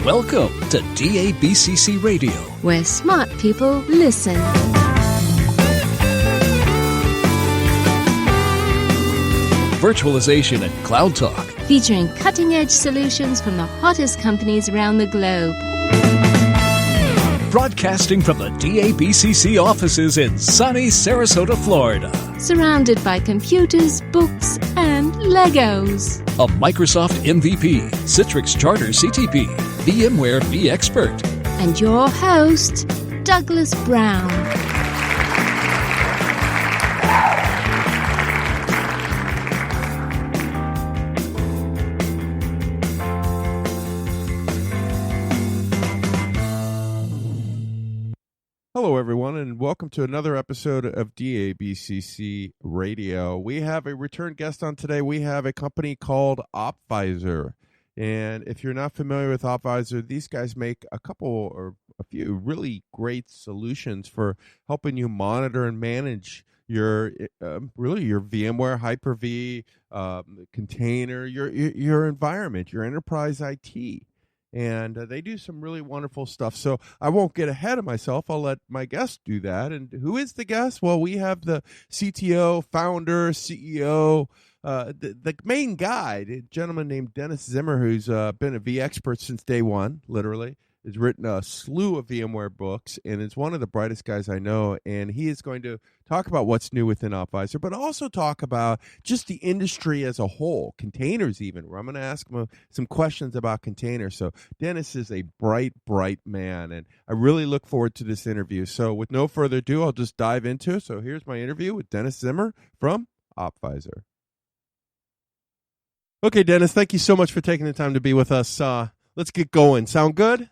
Welcome to DABCC Radio, where smart people listen. Virtualization and Cloud Talk, Featuring cutting-edge solutions from the hottest companies around the globe. broadcasting from the DABCC offices in sunny Sarasota, Florida. Surrounded by computers, books, and Legos. A Microsoft MVP, Citrix Charter CTP, VMware vExpert. And your host, Douglas Brown. Hello, everyone, and welcome to another episode of DABCC Radio. We have a return guest on today. We have a company called Opvizor. And if you're not familiar with Opvizor, these guys make a few really great solutions for helping you monitor and manage your VMware, Hyper-V, container, your environment, your enterprise IT. And they do some really wonderful stuff. So I won't get ahead of myself. I'll let my guest do that. And who is the guest? Well, we have the CTO, founder, CEO, the main guy, a gentleman named Dennis Zimmer, who's been a vExpert since day one, literally. Has written a slew of VMware books and is one of the brightest guys I know. And he is going to talk about what's new within Opvizor, but also talk about just the industry as a whole, containers even, where I'm going to ask him some questions about containers. So Dennis is a bright man, and I really look forward to this interview. So with no further ado, I'll just dive into it. So here's my interview with Dennis Zimmer from Opvizor. Okay, Dennis, thank you so much for taking the time to be with us. Let's get going. Sound good?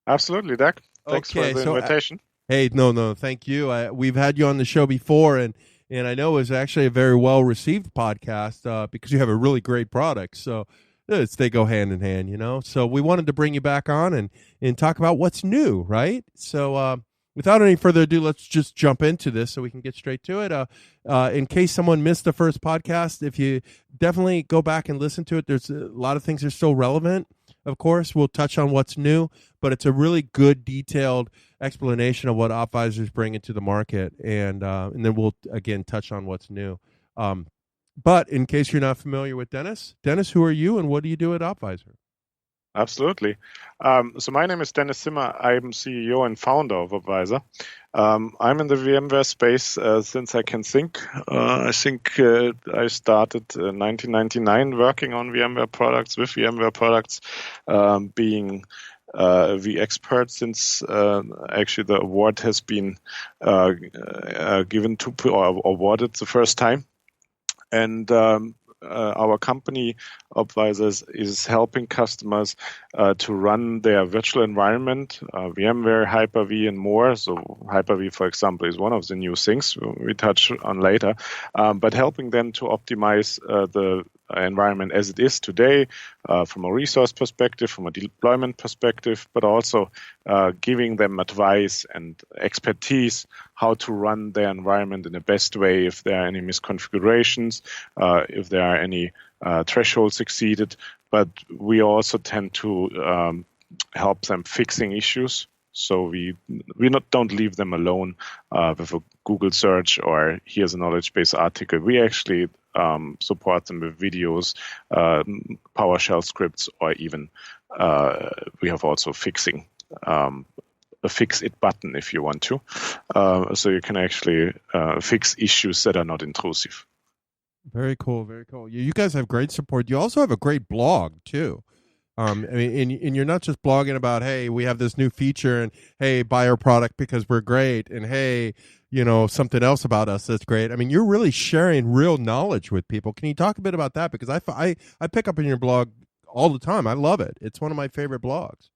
Absolutely, Doug. Thanks for the invitation. Hey, no, thank you. We've had you on the show before, and I know it was actually a very well-received podcast because you have a really great product. So they go hand in hand, you know. So we wanted to bring you back on and talk about what's new, right? So without any further ado, let's just jump into this so we can get straight to it. In case someone missed the first podcast, if you definitely go back and listen to it, there's a lot of things that are still relevant. Of course, we'll touch on what's new, but it's a really good, detailed explanation of what Opvizor is bringing to the market, and then we'll, again, touch on what's new. But in case you're not familiar with Dennis, who are you, and what do you do at Opvizor? Absolutely. So my name is Dennis Zimmer. I'm CEO and founder of Opvizor. I'm in the VMware space since I can think. I started in 1999 working on VMware products, with VMware products, being vExpert since actually the award has been given to or awarded the first time. And our company, Opvizor, is helping customers to run their virtual environment, VMware, Hyper-V, and more. So Hyper-V, for example, is one of the new things we touch on later, but helping them to optimize the environment as it is today from a resource perspective, from a deployment perspective, but also giving them advice and expertise how to run their environment in the best way if there are any misconfigurations, if there are any thresholds exceeded. But we also tend to help them fixing issues. So we don't leave them alone with a Google search or here's a knowledge base article. We actually support them with videos, PowerShell scripts, or even we have also fixing a fix it button if you want to. So you can actually fix issues that are not intrusive. Very cool, very cool. You guys have great support. You also have a great blog too. And you're not just blogging about, hey, we have this new feature, and hey, buy our product because we're great, and hey, something else about us that's great. I mean, you're really sharing real knowledge with people. Can you talk a bit about that? Because I pick up in your blog all the time. I love it. It's one of my favorite blogs.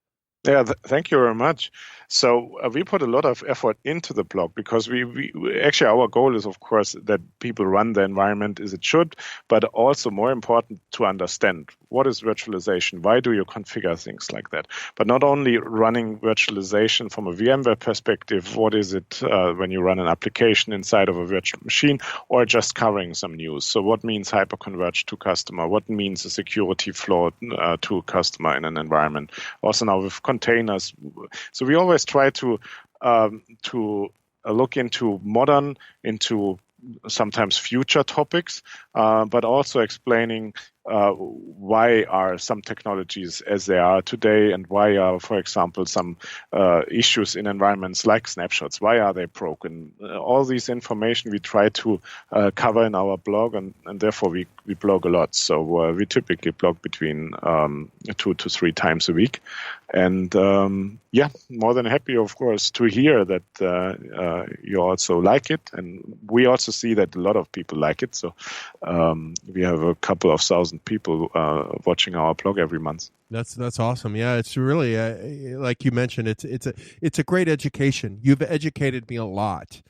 Yeah, thank you very much. So we put a lot of effort into the blog because we actually, our goal is, of course, that people run the environment as it should, but also more important to understand what is virtualization, why do you configure things like that. But not only running virtualization from a VMware perspective, what is it when you run an application inside of a virtual machine, or just covering some news. So what means hyperconverged to customer? What means a security flaw to customer in an environment? Also now with containers. So we always try to look into modern, into sometimes future topics, but also explaining why are some technologies as they are today, and why are, for example, some issues in environments like snapshots, why are they broken? All these information we try to cover in our blog, and therefore we blog a lot. So we typically blog between 2 to 3 times a week. And more than happy, of course, to hear that you also like it. And we also see that a lot of people like it. So we have a couple of thousand people watching our blog every month. That's awesome. Yeah, it's really like you mentioned. It's a great education. You've educated me a lot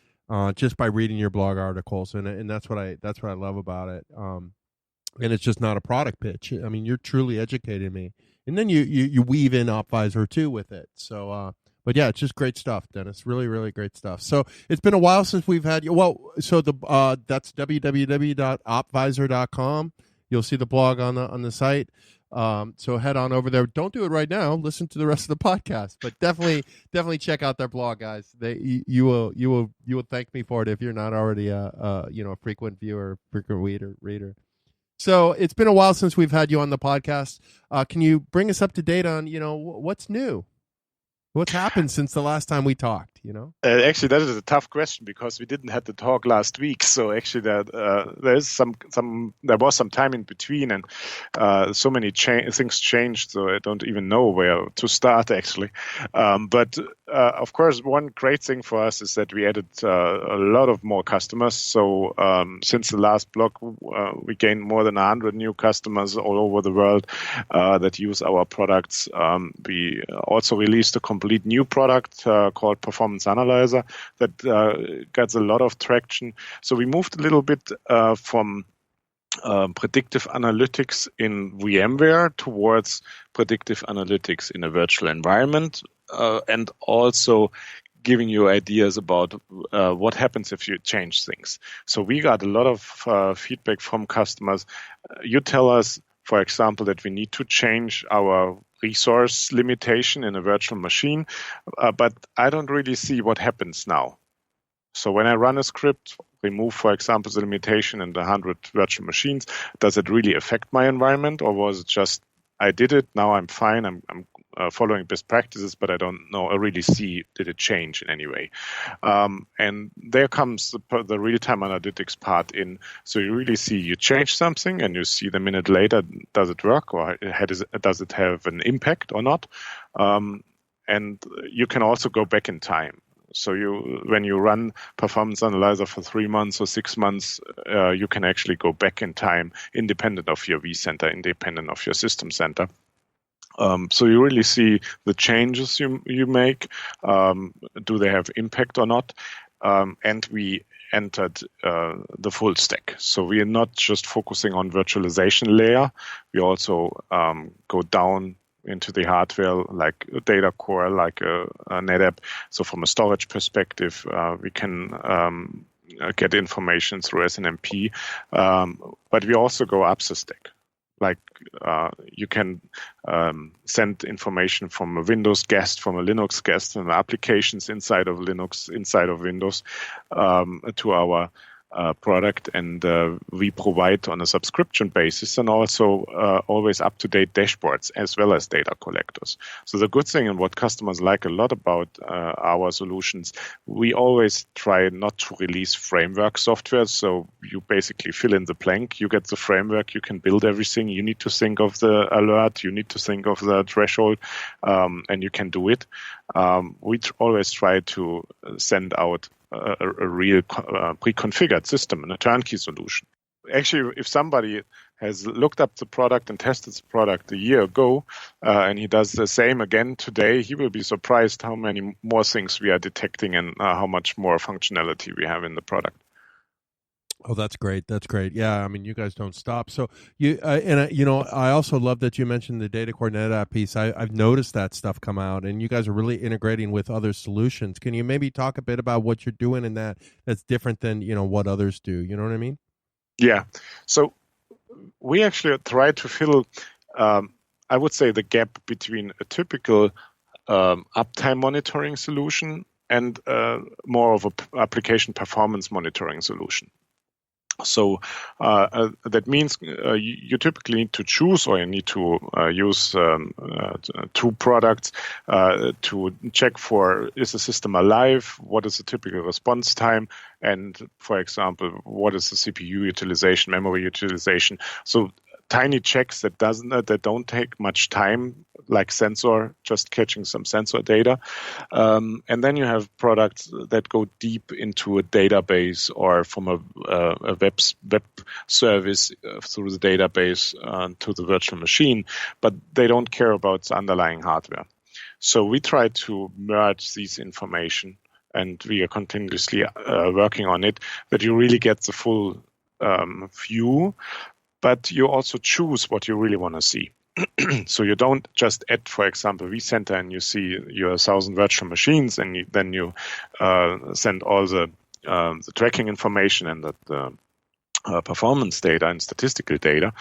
just by reading your blog articles, and that's what I love about it. And it's just not a product pitch. I mean, you're truly educating me. And then you weave in Opvizor too with it. So, but yeah, it's just great stuff, Dennis. Really, really great stuff. So it's been a while since we've had you. Well, so that's www.opvizor.com. You'll see the blog on the site. So head on over there. Don't do it right now. Listen to the rest of the podcast, but definitely check out their blog, guys. You will thank me for it if you're not already a frequent viewer, frequent reader. So it's been a while since we've had you on the podcast. Can you bring us up to date on, what's new? What's happened since the last time we talked, Actually, that is a tough question because we didn't have the talk last week. So actually there was some time in between, and so many things changed. So I don't even know where to start actually. But of course, one great thing for us is that we added a lot of more customers. So since the last blog, we gained more than 100 new customers all over the world that use our products. We also released a complete new product called Performance Analyzer that gets a lot of traction. So we moved a little bit from predictive analytics in VMware towards predictive analytics in a virtual environment, and also giving you ideas about what happens if you change things. So we got a lot of feedback from customers. You tell us, for example, that we need to change our resource limitation in a virtual machine, but I don't really see what happens now. So when I run a script, remove, for example, the limitation in the 100 virtual machines, does it really affect my environment, or was it just I did it, now I'm fine, I'm following best practices, but I don't know, I really see, did it change in any way? And there comes the real-time analytics part in. So you really see, you change something and you see the minute later, does it work, or does it have an impact or not? And you can also go back in time. So when you run Performance Analyzer for 3 months or 6 months, you can actually go back in time, independent of your vCenter, independent of your system center. So you really see the changes you make. Do they have impact or not? And we entered the full stack. So we are not just focusing on virtualization layer. We also go down into the hardware, like a data core, like a NetApp. So from a storage perspective, we can get information through SNMP, but we also go up the stack. Like you can send information from a Windows guest, from a Linux guest, and applications inside of Linux, inside of Windows to our product, and we provide on a subscription basis, and also always up-to-date dashboards as well as data collectors. So the good thing, and what customers like a lot about our solutions, we always try not to release framework software. So you basically fill in the blank, you get the framework, you can build everything. You need to think of the alert, you need to think of the threshold, and you can do it. We always try to send out a real preconfigured system and a turnkey solution. actually, if somebody has looked up the product and tested the product a year ago, and he does the same again today, he will be surprised how many more things we are detecting and how much more functionality we have in the product. Oh, that's great. That's great. Yeah, I mean, you guys don't stop. So I also love that you mentioned the Data Core NetApp piece. I've noticed that stuff come out, and you guys are really integrating with other solutions. Can you maybe talk a bit about what you're doing in that's different than what others do? You know what I mean? Yeah. So we actually try to fill, I would say, the gap between a typical uptime monitoring solution and more of an application performance monitoring solution. So that means you typically need to choose, or you need to use two products to check for, is the system alive, what is the typical response time, and, for example, what is the CPU utilization, memory utilization. So tiny checks that don't take much time, like sensor, just catching some sensor data. And then you have products that go deep into a database or from a web service through the database to the virtual machine, but they don't care about the underlying hardware. So we try to merge these information, and we are continuously working on it, that you really get the full view, but you also choose what you really want to see. So you don't just add, for example, vCenter, and you see your 1,000 virtual machines, and then you send all the tracking information and the performance data and statistical data.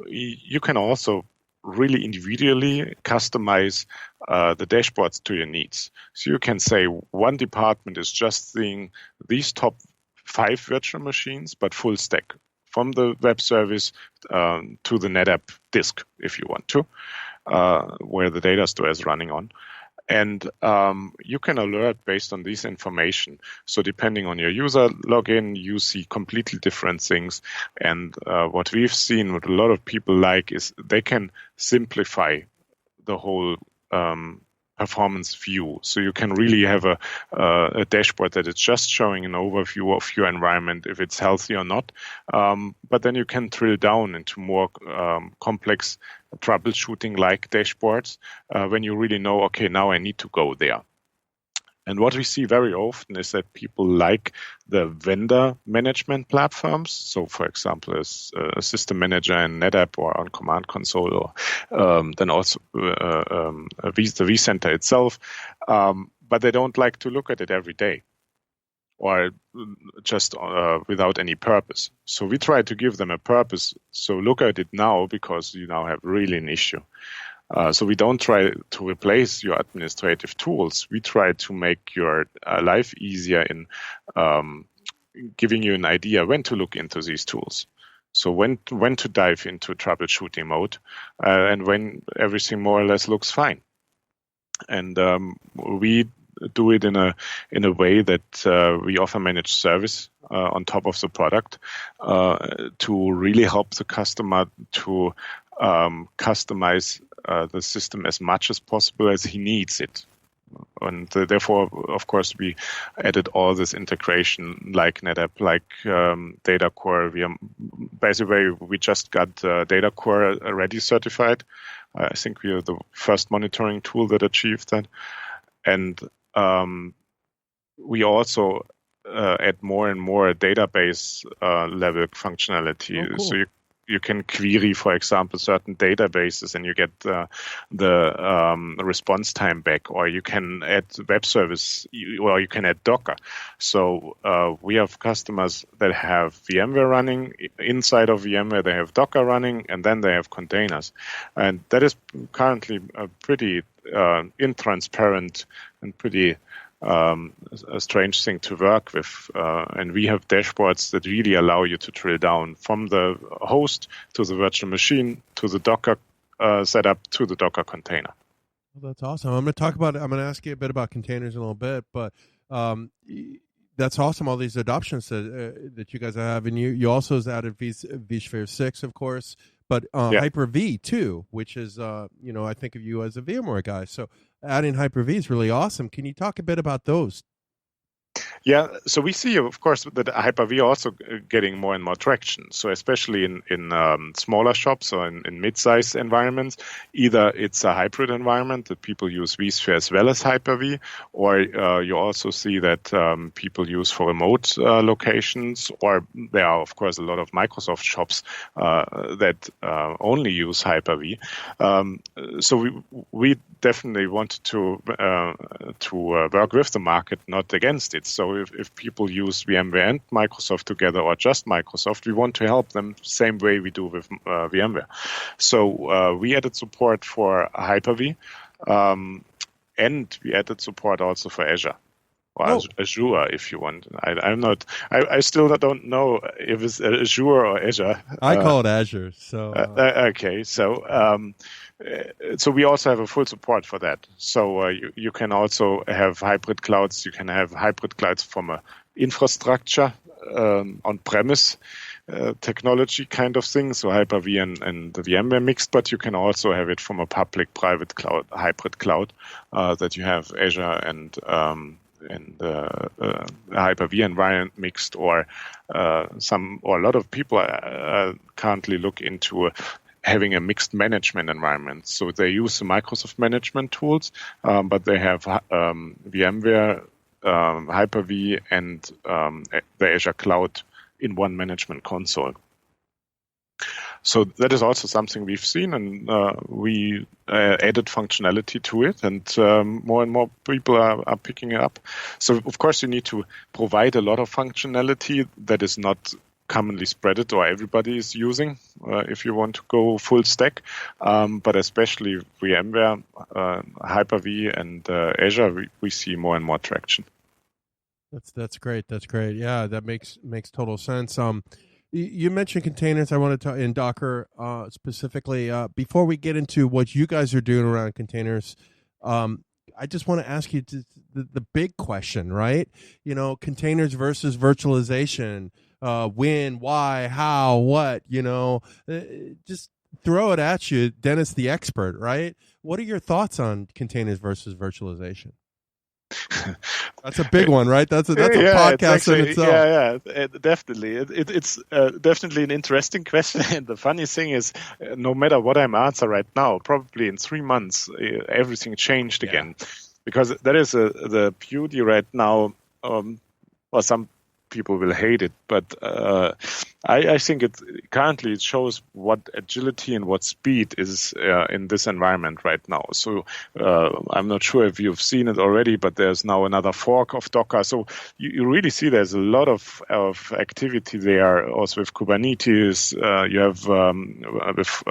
You can also really individually customize the dashboards to your needs. So you can say one department is just seeing these top 5 virtual machines, but full stack, from the web service to the NetApp disk, if you want to, where the data store is running on. And you can alert based on this information. So depending on your user login, you see completely different things. And what we've seen, what a lot of people like, is they can simplify the whole performance view. So you can really have a dashboard that is just showing an overview of your environment, if it's healthy or not. But then you can drill down into more complex troubleshooting-like dashboards when you really know, okay, now I need to go there. And what we see very often is that people like the vendor management platforms. So, for example, as a system manager in NetApp or on Command Console, or then also the vCenter itself. But they don't like to look at it every day, or just without any purpose. So we try to give them a purpose. So look at it now, because you now have really an issue. So we don't try to replace your administrative tools. We try to make your life easier in giving you an idea when to look into these tools. So when to dive into troubleshooting mode, and when everything more or less looks fine. And we do it in a way that we offer managed service on top of the product to really help the customer to customize the system as much as possible as he needs it. And therefore, of course, we added all this integration like NetApp, like Data Core. By the way, we just got Data Core Ready certified. I think we are the first monitoring tool that achieved that. And we also add more and more database level functionality. Oh, cool. So you can query, for example, certain databases, and you get the response time back, or you can add web service, or you can add Docker. So we have customers that have VMware running. Inside of VMware, they have Docker running, and then they have containers. And that is currently a pretty intransparent and pretty a strange thing to work with, and we have dashboards that really allow you to drill down from the host to the virtual machine to the Docker setup to the Docker container. Well, that's awesome. I'm going to ask you a bit about containers in a little bit, but that's awesome. All these adoptions that you guys have, and you also has added vSphere 6, of course, but Hyper-V too, which is I think of you as a VMware guy. So adding Hyper-V is really awesome. Can you talk a bit about those? Yeah, so we see, of course, that Hyper-V also getting more and more traction. So especially in smaller shops or in mid-size environments, either it's a hybrid environment that people use vSphere as well as Hyper-V, or you also see that people use for remote locations, or there are, of course, a lot of Microsoft shops that only use Hyper-V. So we definitely wanted to work with the market, not against it. So if people use VMware and Microsoft together, or just Microsoft, we want to help them same way we do with VMware. So we added support for Hyper-V, and we added support also for Azure. Or Azure, if you want. I still don't know if it's Azure or Azure. I call it Azure. So okay, so we also have a full support for that. So you can also have hybrid clouds. You can have hybrid clouds from a infrastructure on-premise technology kind of thing. So Hyper-V and the VMware mixed, but you can also have it from a public-private cloud, hybrid cloud that you have Azure and Hyper-V environment mixed, or a lot of people currently look into having a mixed management environment. So they use the Microsoft management tools, but they have VMware, Hyper-V, and the Azure cloud in one management console. So that is also something we've seen, and we added functionality to it, and more people are picking it up. So, of course, you need to provide a lot of functionality that is not commonly spreaded or everybody is using if you want to go full stack. But especially VMware, Hyper-V, and Azure, we see more and more traction. That's great. That's great. Yeah, that makes total sense. You mentioned containers. I want to talk in Docker specifically. Before we get into what you guys are doing around containers, I just want to ask you the big question, right? You know, containers versus virtualization. When, why, how, what? You know, just throw it at you, Dennis, the expert, right? What are your thoughts on containers versus virtualization? That's a big one, right? That's a podcast in itself. Yeah, definitely. It's definitely an interesting question. And the funny thing is, no matter what I'm answering right now, probably in 3 months, everything changed again. Because that is the beauty right now. Well, some people will hate it, but I think currently it shows what agility and what speed is in this environment right now. So I'm not sure if you've seen it already, but there's now another fork of Docker. So you really see there's a lot of activity there. Also with Kubernetes, you have with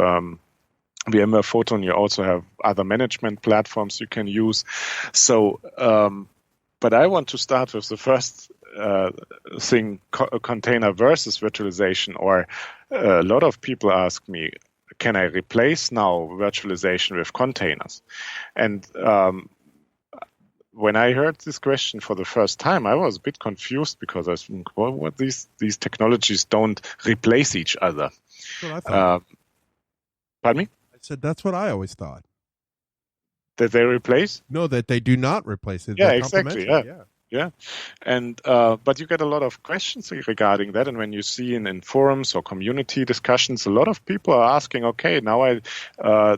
VMware Photon, you also have other management platforms you can use. So, but I want to start with the first thing, container versus virtualization. Or a lot of people ask me, can I replace now virtualization with containers? And when I heard this question for the first time, I was a bit confused, because I think, well, what these technologies don't replace each other. That's what I thought. Pardon me? I said that's what I always thought. That they replace? No, that they do not replace it. Yeah, exactly. Yeah. And but you get a lot of questions regarding that, and when you see in forums or community discussions, a lot of people are asking, okay, now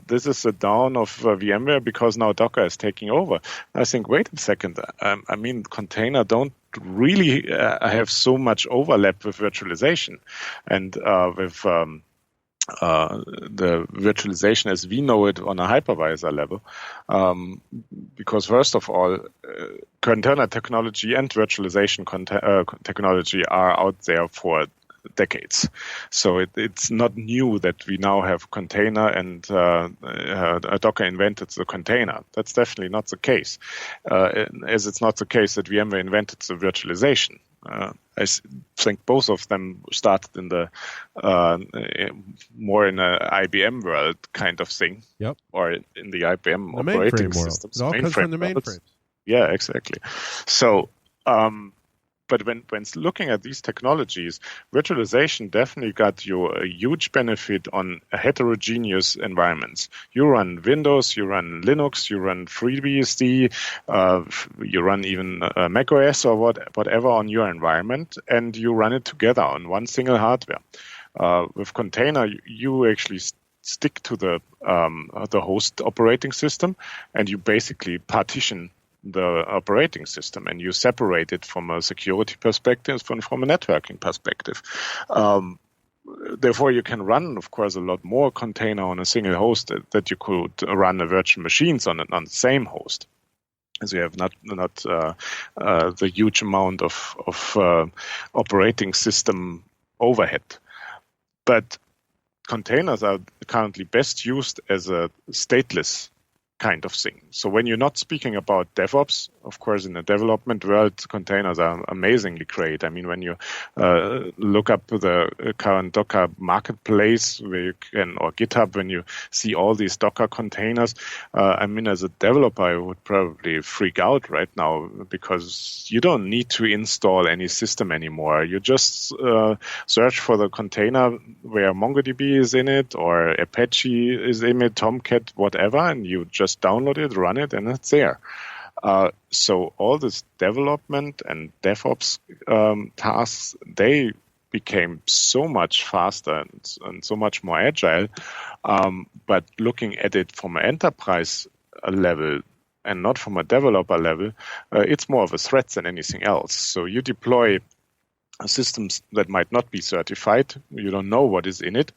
this is a down of VMware because now Docker is taking over. I think, wait a second. I mean, container don't really have so much overlap with virtualization, and with the virtualization as we know it on a hypervisor level, because first of all, container technology and virtualization technology are out there for decades. So it's not new that we now have container and Docker invented the container. That's definitely not the case, as it's not the case that VMware invented the virtualization. I think both of them started in the more in a IBM world kind of thing, or in the IBM operating systems. It all comes from the mainframes. Yeah, exactly. So, But when looking at these technologies, virtualization definitely got you a huge benefit on heterogeneous environments. You run Windows, you run Linux, you run FreeBSD, you run even macOS or whatever on your environment, and you run it together on one single hardware. With container, you actually stick to the host operating system, and you basically partition the operating system, and you separate it from a security perspective, from a networking perspective. Therefore, you can run, of course, a lot more container on a single host that you could run a virtual machines on the same host. So you have not the huge amount of operating system overhead. But containers are currently best used as a stateless kind of thing. So when you're not speaking about DevOps, of course, in the development world, containers are amazingly great. I mean, when you look up the current Docker marketplace, where you can, or GitHub, when you see all these Docker containers, I mean, as a developer, I would probably freak out right now, because you don't need to install any system anymore. You just search for the container where MongoDB is in it, or Apache is in it, Tomcat, whatever, and you just download it, run it, and it's there. So all this development and DevOps tasks, they became so much faster and so much more agile. But looking at it from an enterprise level and not from a developer level, it's more of a threat than anything else. So you deploy systems that might not be certified. You don't know what is in it.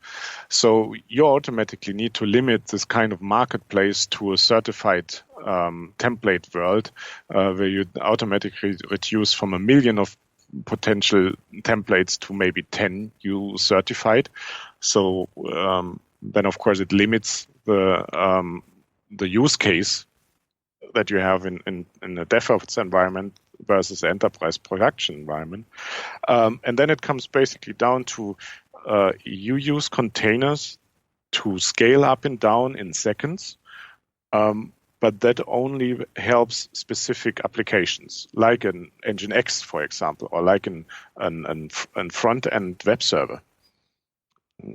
So you automatically need to limit this kind of marketplace to a certified template world, where you automatically reduce from 1 million of potential templates to maybe 10 you certified. So then, of course, it limits the use case that you have in a DevOps environment versus enterprise production environment. And then it comes basically down to you use containers to scale up and down in seconds, but that only helps specific applications, like an Nginx, for example, or like an front-end web server.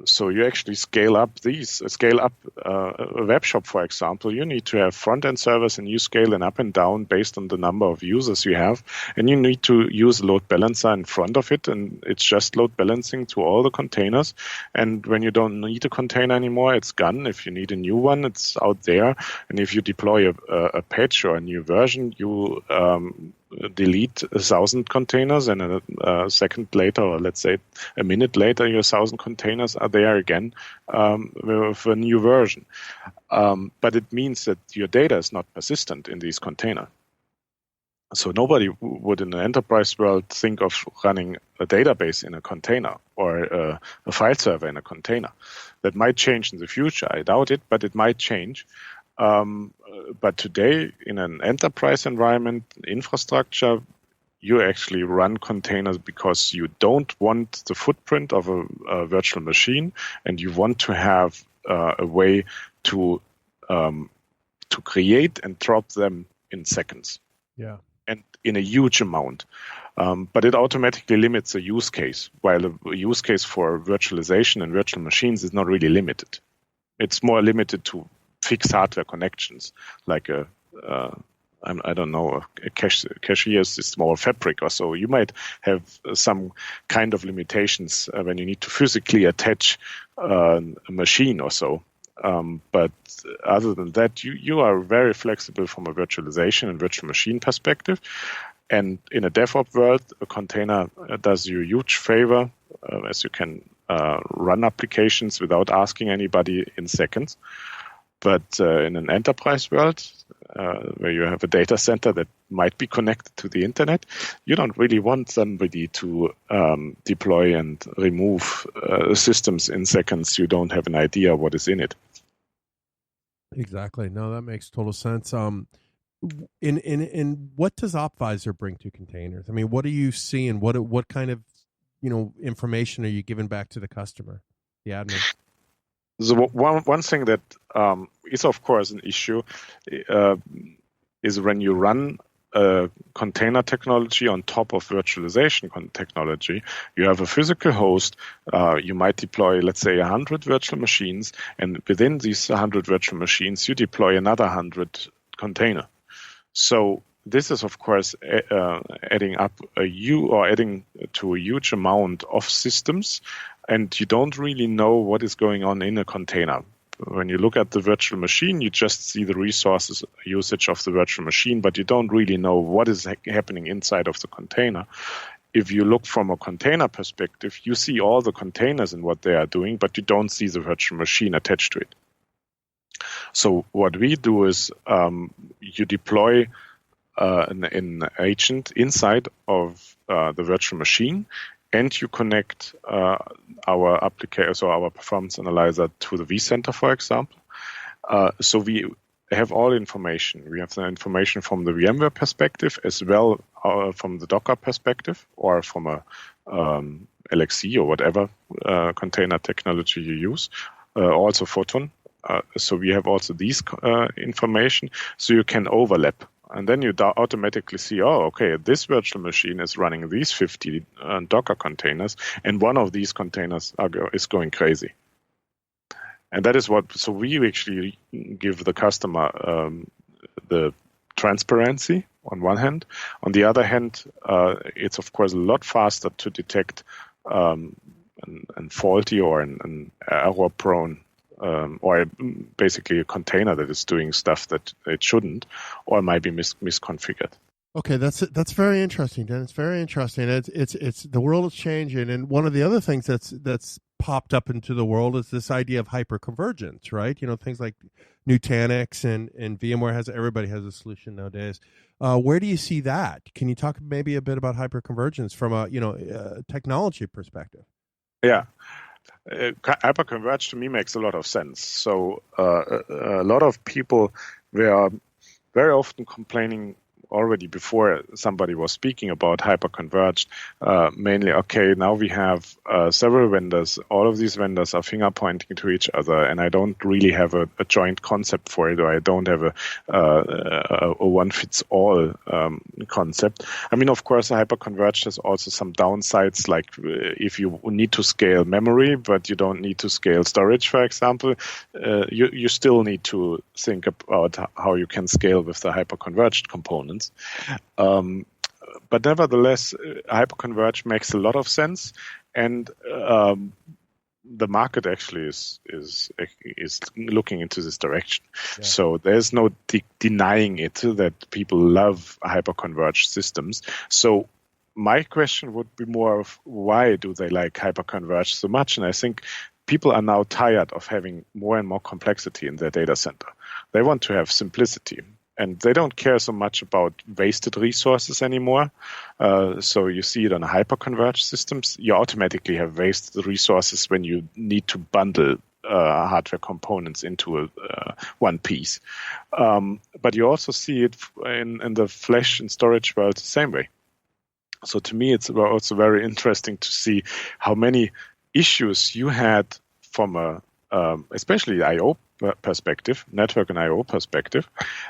So you actually scale up a web shop, for example. You need to have front-end servers, and you scale them up and down based on the number of users you have. And you need to use load balancer in front of it, and it's just load balancing to all the containers. And when you don't need a container anymore, it's gone. If you need a new one, it's out there. And if you deploy a patch or a new version, you delete 1,000 containers, and a second later, or let's say a minute later, your 1,000 containers are there again with a new version. But it means that your data is not persistent in these containers. So nobody would in the enterprise world think of running a database in a container, or a file server in a container. That might change in the future. I doubt it, but it might change. But today, in an enterprise environment, infrastructure, you actually run containers because you don't want the footprint of a virtual machine, and you want to have a way to create and drop them in seconds. Yeah. And in a huge amount. But it automatically limits the use case, while the use case for virtualization and virtual machines is not really limited. It's more limited to fixed hardware connections, like I don't know, a cashier's small fabric or so. You might have some kind of limitations when you need to physically attach a machine or so. But other than that, you are very flexible from a virtualization and virtual machine perspective. And in a DevOps world, a container does you a huge favor, as you can run applications without asking anybody in seconds. But in an enterprise world, where you have a data center that might be connected to the internet, you don't really want somebody to deploy and remove systems in seconds. You don't have an idea what is in it. Exactly. No, that makes total sense. In what does Opvizor bring to containers? I mean, what are you seeing? What kind of information are you giving back to the customer, the admin? So one thing that is, of course, an issue is when you run container technology on top of virtualization technology. You have a physical host. You might deploy, let's say, 100 virtual machines, and within these 100 virtual machines, you deploy another 100 container. So this is, of course, adding to a huge amount of systems, and you don't really know what is going on in a container. When you look at the virtual machine, you just see the resources usage of the virtual machine, but you don't really know what is happening inside of the container. If you look from a container perspective, you see all the containers and what they are doing, but you don't see the virtual machine attached to it. So what we do is you deploy an agent inside of the virtual machine, and you connect our application, so our performance analyzer, to the vCenter, for example. So we have all information. We have the information from the VMware perspective, as well from the Docker perspective, or from a LXC or whatever container technology you use, also Photon. So we have also these information, so you can overlap. And then you automatically see, oh, okay, this virtual machine is running these 50 Docker containers, and one of these containers is going crazy. And that is so we actually give the customer the transparency on one hand. On the other hand, it's of course a lot faster to detect an faulty or an error-prone or basically a container that is doing stuff that it shouldn't, or might be misconfigured. Okay, that's very interesting, Dennis. Very interesting. It's the world is changing, and one of the other things that's popped up into the world is this idea of hyperconvergence, right? Things like Nutanix and VMware everybody has a solution nowadays. Where do you see that? Can you talk maybe a bit about hyperconvergence from a technology perspective? Yeah. Hyperconverged to me makes a lot of sense. So a lot of people were very often complaining already before somebody was speaking about hyperconverged, mainly, okay, now we have several vendors. All of these vendors are finger pointing to each other, and I don't really have a joint concept for it, or I don't have a one-fits-all concept. I mean, of course, hyperconverged has also some downsides, like if you need to scale memory, but you don't need to scale storage, for example, you still need to think about how you can scale with the hyperconverged components. But nevertheless, hyperconverged makes a lot of sense, and the market actually is looking into this direction. Yeah. So there's no denying it that people love hyperconverged systems. So my question would be more of, why do they like hyperconverged so much? And I think people are now tired of having more and more complexity in their data center. They want to have simplicity. And they don't care so much about wasted resources anymore. So you see it on hyperconverged systems. You automatically have wasted resources when you need to bundle hardware components into one piece. But you also see it in the flash and storage world the same way. So to me, it's also very interesting to see how many issues you had from especially I/O perspective, network and I/O perspective,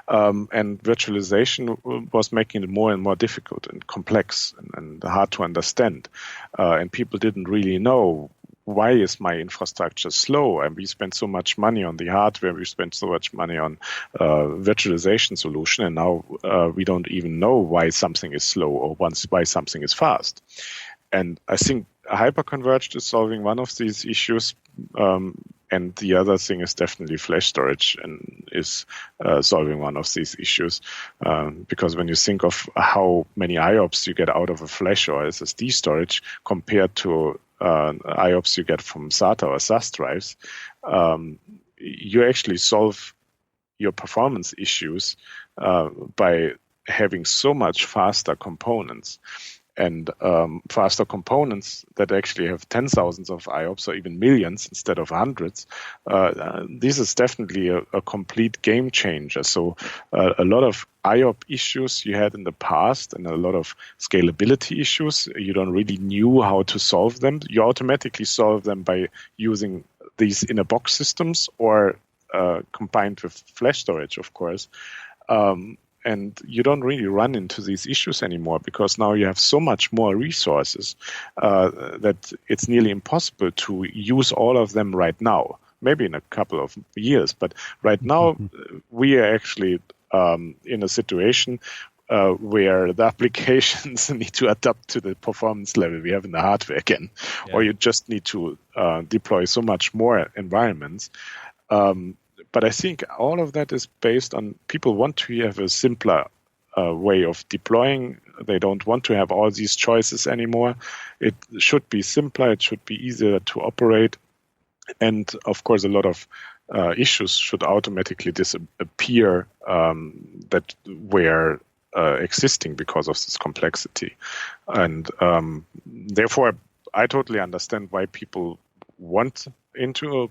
and virtualization was making it more and more difficult and complex and hard to understand. And people didn't really know, why is my infrastructure slow? And we spent so much money on the hardware, we spent so much money on virtualization solution, and now we don't even know why something is slow or why something is fast. And I think hyperconverged is solving one of these issues, and the other thing is definitely flash storage and is solving one of these issues. Because when you think of how many IOPS you get out of a flash or SSD storage compared to IOPS you get from SATA or SAS drives, you actually solve your performance issues by having so much faster components. And faster components that actually have 10,000s of IOPS or even millions instead of hundreds. This is definitely a complete game changer. So a lot of IOP issues you had in the past and a lot of scalability issues, you don't really knew how to solve them. You automatically solve them by using these in-a-box systems or combined with flash storage, of course. and you don't really run into these issues anymore because now you have so much more resources that it's nearly impossible to use all of them right now. Maybe in a couple of years, but right now we are actually in a situation where the applications need to adapt to the performance level we have in the hardware again, or you just need to deploy so much more environments. But I think all of that is based on people want to have a simpler way of deploying. They don't want to have all these choices anymore. It should be simpler. It should be easier to operate. And of course, a lot of issues should automatically disappear that were existing because of this complexity. And therefore, I totally understand why people want to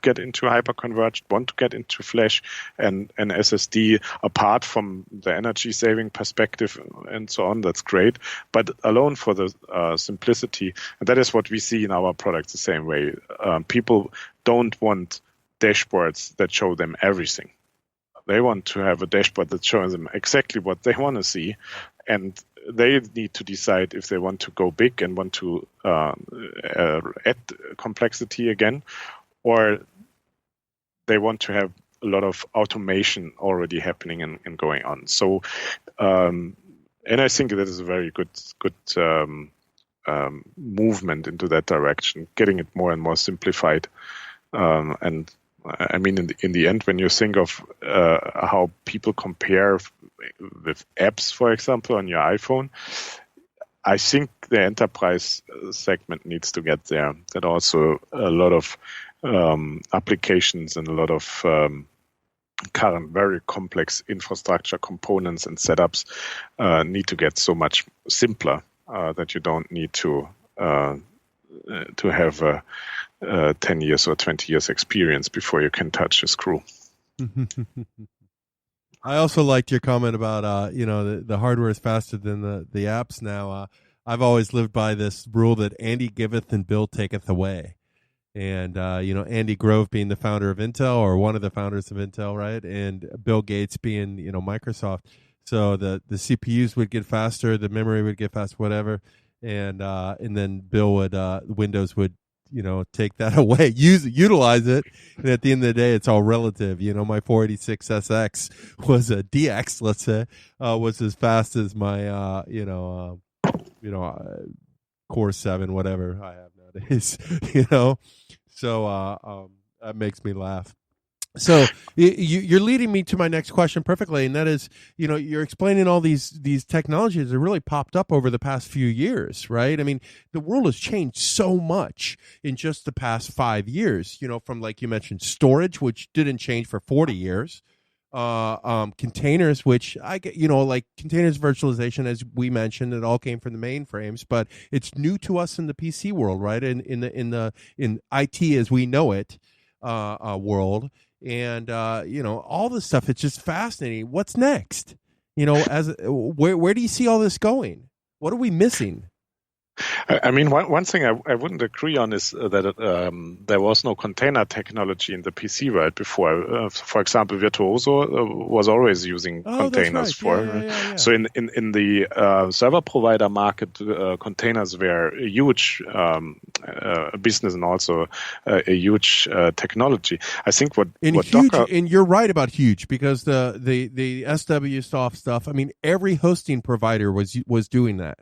get into hyperconverged, want to get into flash and SSD apart from the energy saving perspective and so on. That's great. But alone for the simplicity, and that is what we see in our products the same way. People don't want dashboards that show them everything. They want to have a dashboard that shows them exactly what they want to see, and they need to decide if they want to go big and want to add complexity again, or they want to have a lot of automation already happening and going on. So, and I think that is a very good movement into that direction, getting it more and more simplified. And I mean, in the end, when you think of how people compare with apps, for example, on your iPhone, I think the enterprise segment needs to get there. That also a lot of applications and a lot of current very complex infrastructure components and setups need to get so much simpler that you don't need to have a 10 years or 20 years experience before you can touch a screw. I also liked your comment about, the hardware is faster than the apps now. I've always lived by this rule that Andy giveth and Bill taketh away. And, Andy Grove being the founder of Intel, or one of the founders of Intel, right? And Bill Gates being, Microsoft. So the CPUs would get faster, the memory would get faster, whatever. And then Bill Windows would, take that away, utilize it. And at the end of the day, it's all relative. My 486 SX was a DX, let's say, was as fast as my, Core 7, whatever I have nowadays, So that makes me laugh. So you're leading me to my next question perfectly, and that is, you're explaining all these technologies that really popped up over the past few years, right? I mean, the world has changed so much in just the past 5 years, from, like you mentioned, storage, which didn't change for 40 years, containers, which I get, like containers virtualization, as we mentioned, it all came from the mainframes, but it's new to us in the PC world, right? In IT as we know it, world. And all this stuff, it's just fascinating. What's next? Where do you see all this going? What are we missing? I mean, one thing I wouldn't agree on is that there was no container technology in the PC world before. For example, Virtuoso was always using containers for. Yeah. So in the server provider market, containers were a huge business and also a huge technology. I think what huge, Docker, and you're right about huge, because the SW soft stuff. I mean, every hosting provider was doing that.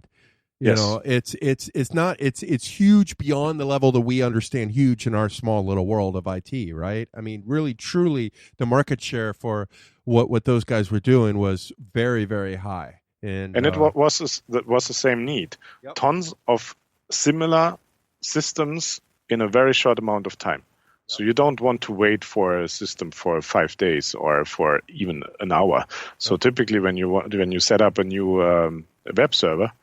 It's huge beyond the level that we understand huge in our small little world of IT, right? I mean, really, truly, the market share for what those guys were doing was very, very high. And it was the same need. Yep. Tons of similar systems in a very short amount of time. So you don't want to wait for a system for 5 days or for even an hour. So typically, when you set up a new web server,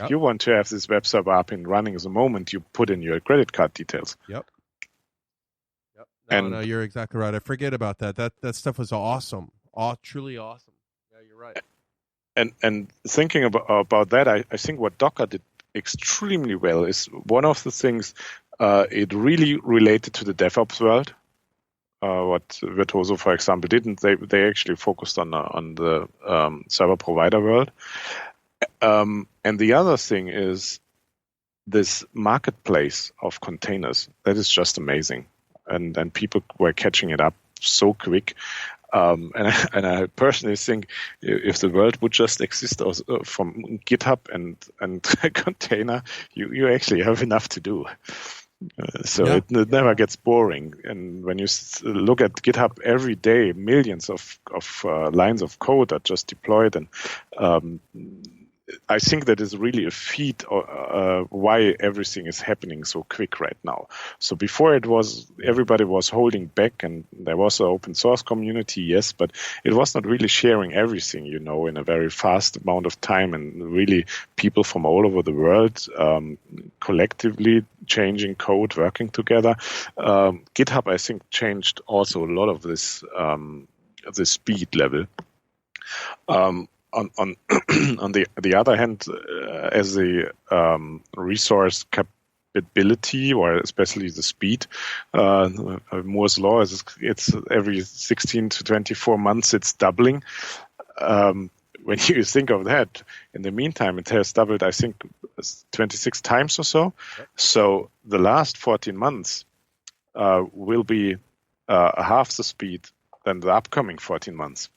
you want to have this web server up and running the moment you put in your credit card details. Yep. No, you're exactly right. I forget about that. That stuff was awesome. Truly awesome. Yeah, you're right. And thinking about that, I think what Docker did extremely well is one of the things it really related to the DevOps world. what Virtuoso, for example, didn't. They actually focused on the server provider world. And the other thing is this marketplace of containers. That is just amazing, and people were catching it up so quick. And I personally think if the world would just exist from GitHub and container, you actually have enough to do. It never gets boring. And when you look at GitHub every day, millions of lines of code are just deployed, and I think that is really a feat why everything is happening so quick right now. So before everybody was holding back, and there was an open source community, yes, but it was not really sharing everything, in a very fast amount of time, and really people from all over the world collectively changing code, working together. GitHub, I think, changed also a lot of this the speed level. On the other hand, as the resource capability, or especially the speed, Moore's law is it's every 16 to 24 months it's doubling. When you think of that, in the meantime, it has doubled, I think, 26 times or so. Yep. So the last 14 months will be half the speed than the upcoming 14 months.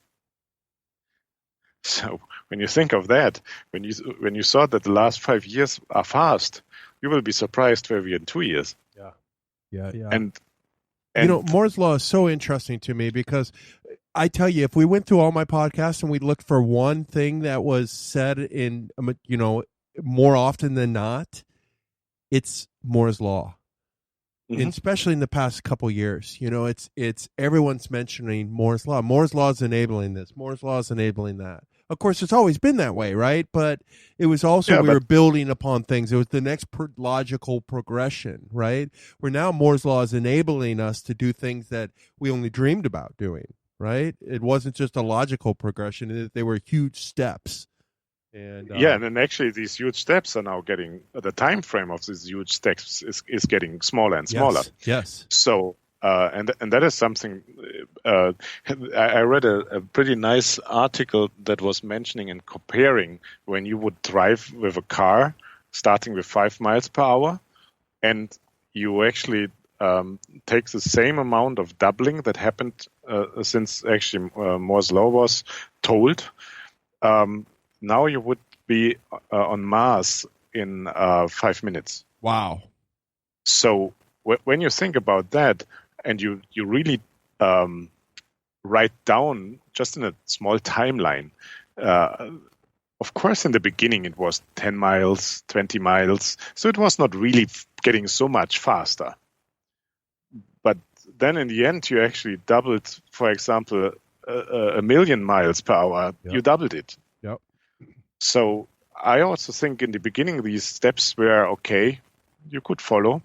So when you think of that, when you thought that the last 5 years are fast, you will be surprised where we are in 2 years. Yeah. And Moore's law is so interesting to me, because I tell you, if we went through all my podcasts and we looked for one thing that was said in, more often than not, it's Moore's law. Mm-hmm. Especially in the past couple of years, it's everyone's mentioning Moore's law. Moore's law is enabling this. Moore's law is enabling that. Of course, it's always been that way, right? But it was also we were building upon things. It was the next logical progression, right? Where now Moore's law is enabling us to do things that we only dreamed about doing, right? It wasn't just a logical progression; they were huge steps. And and then actually these huge steps are now getting, the time frame of these huge steps is getting smaller and smaller. Yes. So and that is something I read a pretty nice article that was mentioning and comparing when you would drive with a car starting with 5 miles per hour, and you actually take the same amount of doubling that happened since actually Moore's law was told. Now you would be on Mars in 5 minutes. Wow. So when you think about that, and you really write down just in a small timeline, of course in the beginning it was 10 miles, 20 miles, so it was not really getting so much faster. But then in the end you actually doubled, for example, a million miles per hour. Yep. You doubled it. Yep. So I also think in the beginning these steps were okay, you could follow.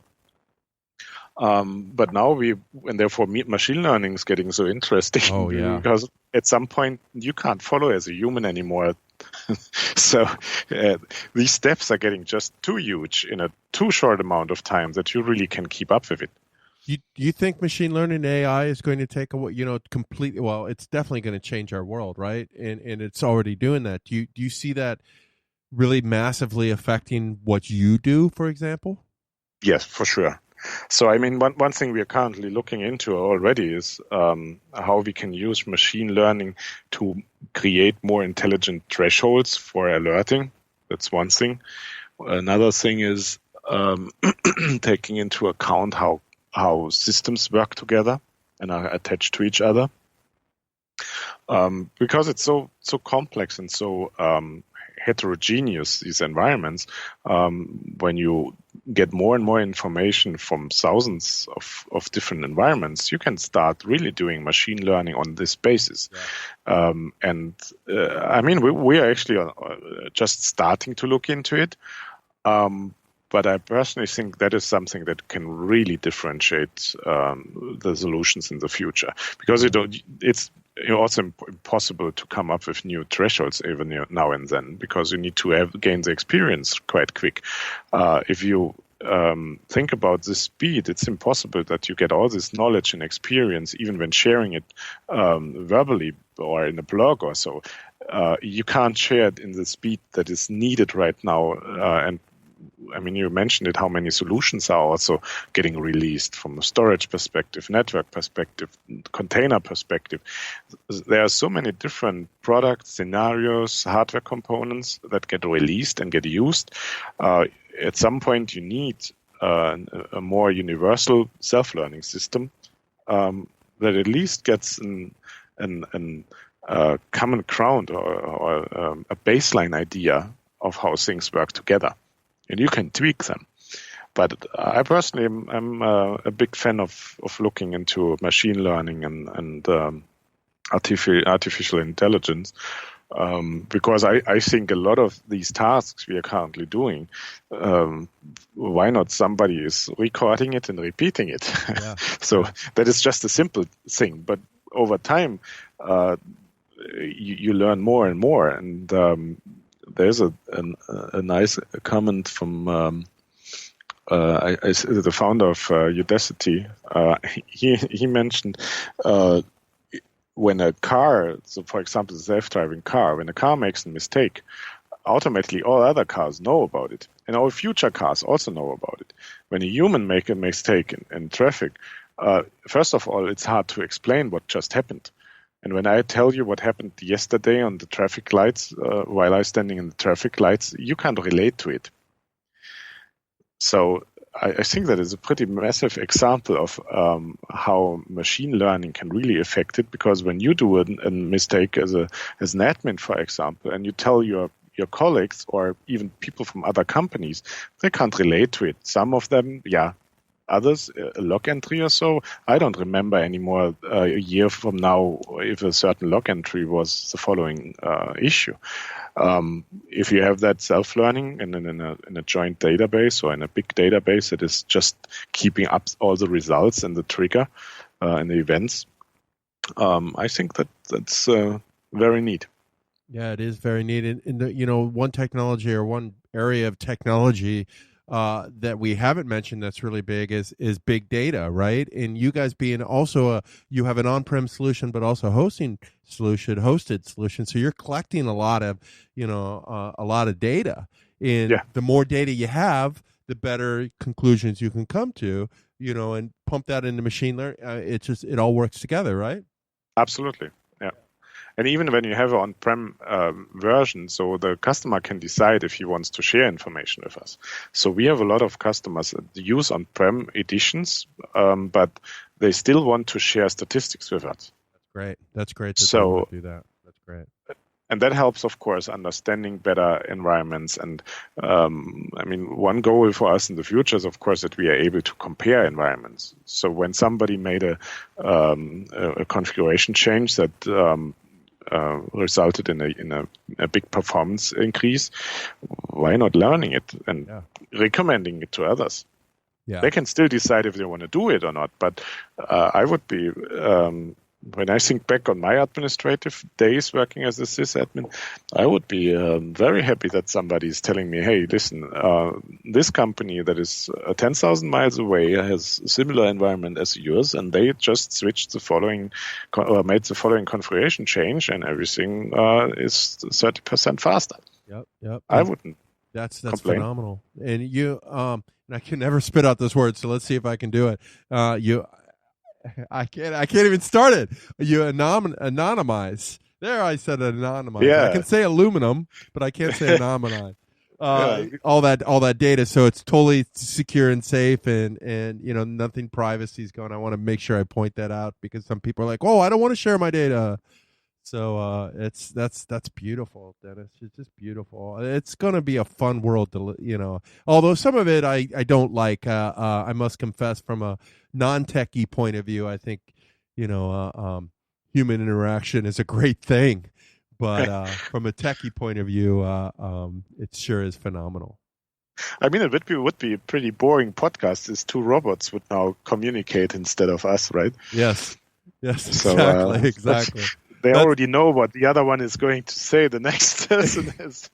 But now and therefore machine learning is getting so interesting. Oh, yeah. Because at some point you can't follow as a human anymore. So these steps are getting just too huge in a too short amount of time that you really can keep up with it. You think machine learning AI is going to take completely? Well, it's definitely going to change our world, right? And it's already doing that. Do you see that really massively affecting what you do, for example? Yes, for sure. So, I mean, one thing we are currently looking into already is how we can use machine learning to create more intelligent thresholds for alerting. That's one thing. Another thing is taking into account how systems work together and are attached to each other. Because it's so complex and so heterogeneous, these environments, when you get more and more information from thousands of different environments, you can start really doing machine learning on this basis. Yeah. I mean, we are actually just starting to look into it. But I personally think that is something that can really differentiate the solutions in the future, because it's also impossible to come up with new thresholds even now and then, because you need to gain the experience quite quick. If you think about the speed, it's impossible that you get all this knowledge and experience, even when sharing it verbally or in a blog or so. You can't share it in the speed that is needed right now. And I mean, you mentioned it, how many solutions are also getting released from a storage perspective, network perspective, container perspective. There are so many different products, scenarios, hardware components that get released and get used. At some point, you need a more universal self-learning system that at least gets a common ground or a baseline idea of how things work together. And you can tweak them. But I personally am a big fan of looking into machine learning and artificial intelligence, because I think a lot of these tasks we are currently doing, why not somebody is recording it and repeating it? Yeah. So that is just a simple thing. But over time, you learn more and more. And there's a nice comment from the founder of Udacity. He mentioned when a car, so for example, a self-driving car, when a car makes a mistake, automatically all other cars know about it, and all future cars also know about it. When a human makes a mistake in traffic, first of all, it's hard to explain what just happened. And when I tell you what happened yesterday on the traffic lights, while I was standing in the traffic lights, you can't relate to it. So I think that is a pretty massive example of how machine learning can really affect it, because when you do a mistake as an admin, for example, and you tell your colleagues or even people from other companies, they can't relate to it. Some of them, yeah. Others, a log entry or so, I don't remember anymore a year from now if a certain log entry was the following issue. If you have that self-learning and in a joint database or in a big database that is just keeping up all the results and the trigger and the events, I think that's very neat. Yeah, it is very neat. And one technology or one area of technology that we haven't mentioned that's really big is big data, right? And you guys being also you have an on-prem solution, but also hosted solution. So you're collecting a lot of data. And the more data you have, the better conclusions you can come to, and pump that into machine learning. It all works together, right? Absolutely. Yeah. And even when you have an on-prem version, so the customer can decide if he wants to share information with us. So we have a lot of customers that use on-prem editions, but they still want to share statistics with us. That's great. So do that. That's great. And that helps, of course, understanding better environments. And one goal for us in the future is, of course, that we are able to compare environments. So when somebody made a configuration change that resulted in a big performance increase, why not learning it and recommending it to others? Yeah. They can still decide if they want to do it or not. But I would be, when I think back on my administrative days working as a sysadmin, I would be very happy that somebody is telling me, hey, listen, this company that is 10,000 miles away has a similar environment as yours, and they just switched made the following configuration change, and everything is 30% faster. Yep. I wouldn't. That's complain. Phenomenal. And you, and I can never spit out this word, so let's see if I can do it. I can't even start it. You anonymize. There, I said anonymize. Yeah. I can say aluminum, but I can't say anonymize. All that data, so it's totally secure and safe, and nothing privacy is going. I want to make sure I point that out, because some people are like, "Oh, I don't want to share my data." So that's beautiful, Dennis. It's just beautiful. It's going to be a fun world to, although some of it I don't like. I must confess, from a non-techie point of view, I think, human interaction is a great thing. But from a techie point of view, it sure is phenomenal. I mean, it would be a pretty boring podcast if two robots would now communicate instead of us, right? Yes, so, exactly. They already know what the other one is going to say the next person is.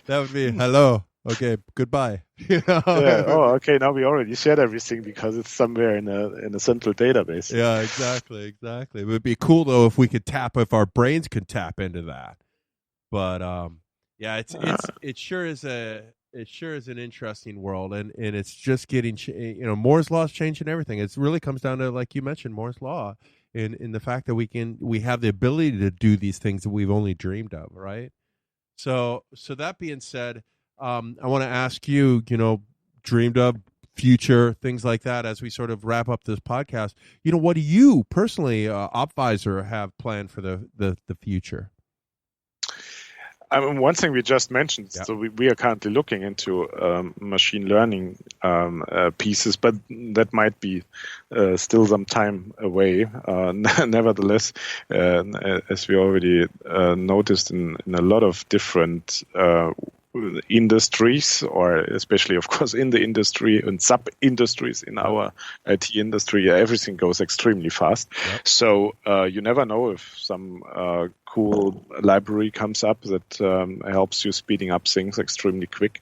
That would be, hello, Okay, goodbye. Yeah. Oh, okay. Now we already shared everything because it's somewhere in a central database. Yeah, exactly. It would be cool though if our brains could tap into that. But yeah, it sure is an interesting world, and it's just getting Moore's law is changing everything. It really comes down to, like you mentioned, Moore's law, in the fact that we have the ability to do these things that we've only dreamed of, right? So that being said, I want to ask you, dreamed of, future, things like that, as we sort of wrap up this podcast. What do you personally, Opvizor, have planned for the future? I mean, one thing we just mentioned, Yeah. so we are currently looking into machine learning pieces, but that might be still some time away. Nevertheless, as we already noticed in a lot of different industries, or especially, of course, in the industry and sub-industries in our IT industry, everything goes extremely fast. Yep. So you never know if some cool library comes up that helps you speeding up things extremely quick.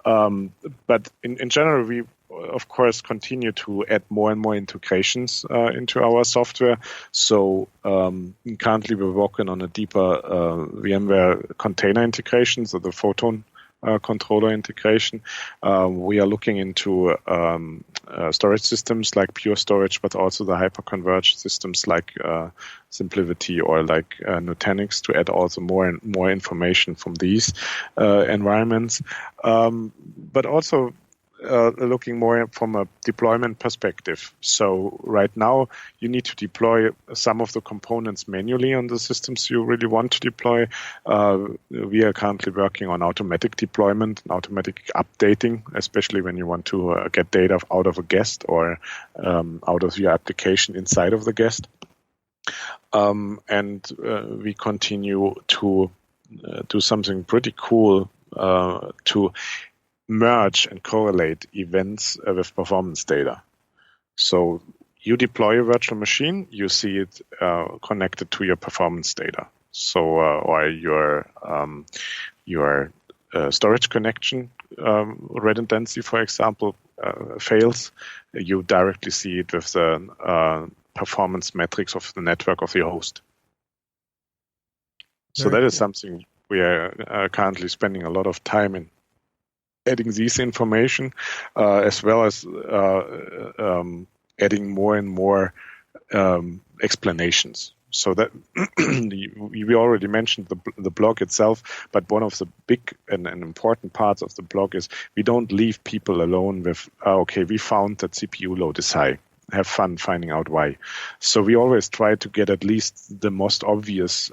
But in general, we of course continue to add more and more integrations into our software. So currently we're working on a deeper VMware container integration, so the Photon controller integration. We are looking into storage systems like Pure Storage, but also the hyper-converged systems like SimpliVity or like Nutanix, to add also more and more information from these environments. But also looking more from a deployment perspective. So right now you need to deploy some of the components manually on the systems you really want to deploy. We are currently working on automatic deployment and automatic updating, especially when you want to get data out of a guest or out of your application inside of the guest. And we continue to do something pretty cool to merge and correlate events with performance data. So you deploy a virtual machine, you see it connected to your performance data. So or your storage connection redundancy, for example, fails, you directly see it with the performance metrics of the network of your host. So that is something we are currently spending a lot of time in adding these information, as well as adding more and more explanations. So that we already mentioned the blog itself, but one of the big and important parts of the blog is we don't leave people alone with, okay, we found that CPU load is high. Have fun finding out why. So we always try to get at least the most obvious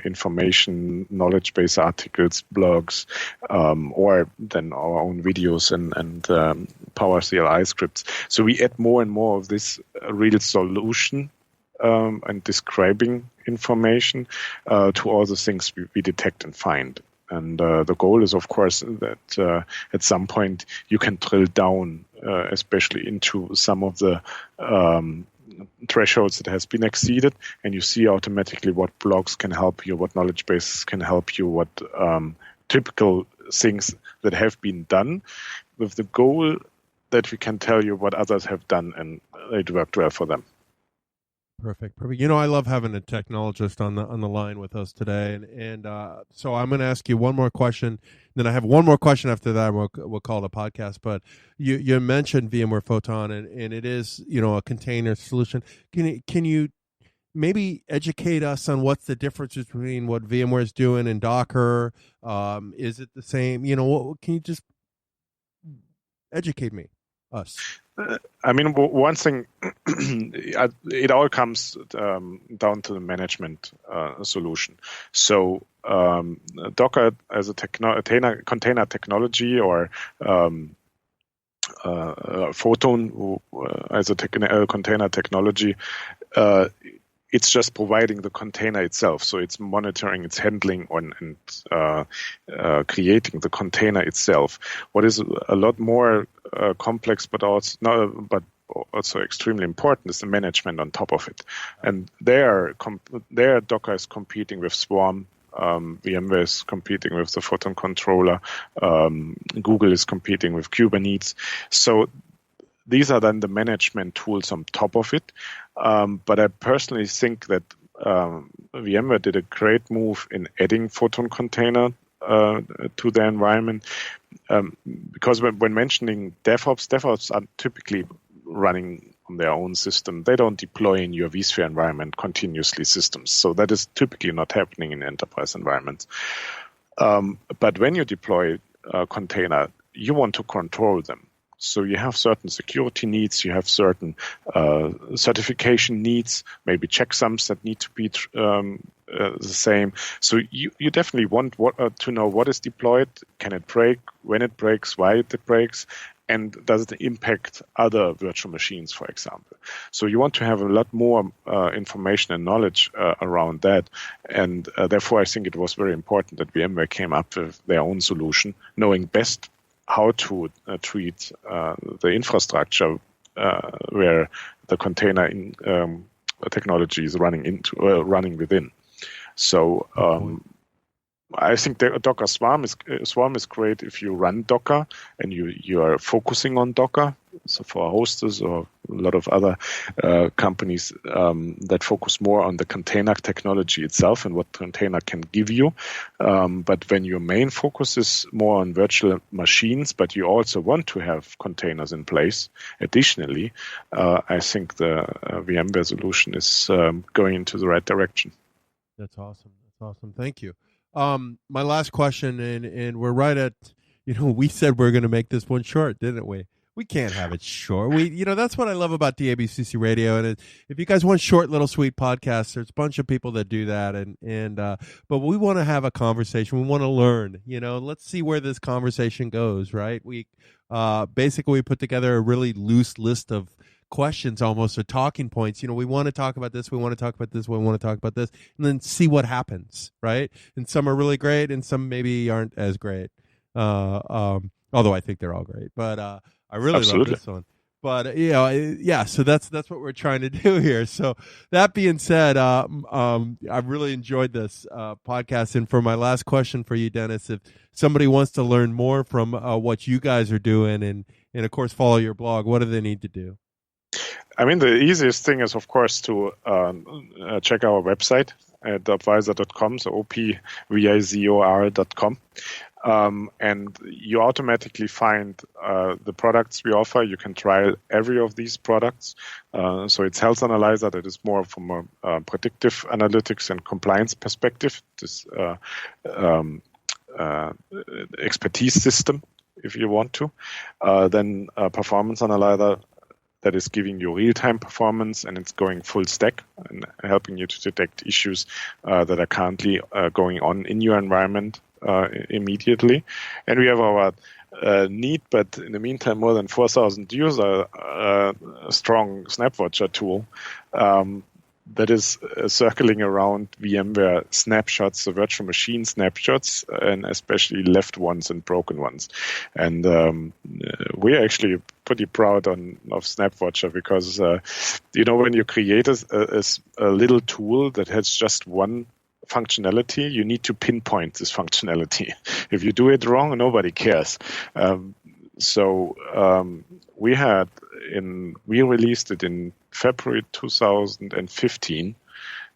information, knowledge-based articles, blogs, or then our own videos and PowerCLI scripts. So we add more and more of this real solution and describing information to all the things we detect and find. And the goal is, of course, that at some point you can drill down, especially into some of the thresholds that has been exceeded, and you see automatically what blogs can help you, what knowledge bases can help you, what typical things that have been done, with the goal that we can tell you what others have done and it worked well for them. Perfect. I love having a technologist on the line with us today, and so I'm going to ask you one more question. Then I have one more question after that. We'll call it a podcast. But you mentioned VMware Photon, and it is a container solution. Can you maybe educate us on what's the difference between what VMware is doing and Docker? Is it the same? Can you just educate us? I mean, one thing, it all comes down to the management solution. So Docker as a container technology, or Photon as a container technology, it's just providing the container itself. So it's monitoring, it's handling and creating the container itself. What is a lot more complex, but also extremely important, is the management on top of it. And there Docker is competing with Swarm VMware is competing with the Photon controller. Google is competing with Kubernetes. So these are then the management tools on top of it. But I personally think that VMware did a great move in adding Photon container to their environment, because when mentioning DevOps are typically running on their own system. They don't deploy in your vSphere environment continuously systems. So that is typically not happening in enterprise environments. But when you deploy a container, you want to control them. So you have certain security needs, you have certain certification needs, maybe checksums that need to be the same. So you definitely want to know what is deployed, can it break, when it breaks, why it breaks, and does it impact other virtual machines, for example. So you want to have a lot more information and knowledge around that. And therefore, I think it was very important that VMware came up with their own solution, knowing best how to treat the infrastructure where the container technology is running within. So I think the Docker Swarm is great if you run Docker and you are focusing on Docker. So for hosters or a lot of other companies that focus more on the container technology itself and what container can give you. But when your main focus is more on virtual machines, but you also want to have containers in place additionally, I think the VMware solution is going into the right direction. That's awesome. That's awesome. Thank you. My last question, and we're right at, we said we're going to make this one short, didn't we? We can't have it short. That's what I love about DABCC Radio. And if you guys want short, little, sweet podcasts, there's a bunch of people that do that. But we want to have a conversation. We want to learn. Let's see where this conversation goes. Right? We basically put together a really loose list of questions, almost, or talking points. We want to talk about this, we want to talk about this, we want to talk about this, and then see what happens, right? And some are really great and some maybe aren't as great, although I think they're all great, but I really love this one. But so that's what we're trying to do here. So that being said, I've really enjoyed this podcast. And for my last question for you, Dennis, if somebody wants to learn more from what you guys are doing and of course follow your blog, what do they need to do? I mean, the easiest thing is, of course, to check our website at opvizor.com, so opvizor.com. And you automatically find the products we offer. You can try every of these products. So it's Health Analyzer that is more from a predictive analytics and compliance perspective, this expertise system, if you want to. Then Performance Analyzer, that is giving you real-time performance, and it's going full stack and helping you to detect issues that are currently going on in your environment immediately. And we have our neat, but in the meantime, more than 4,000 user strong SnapWatcher tool that is circling around VMware snapshots, the virtual machine snapshots, and especially left ones and broken ones. And we're actually pretty proud of SnapWatcher because, when you create a little tool that has just one functionality, you need to pinpoint this functionality. If you do it wrong, nobody cares. So we released it in February 2015,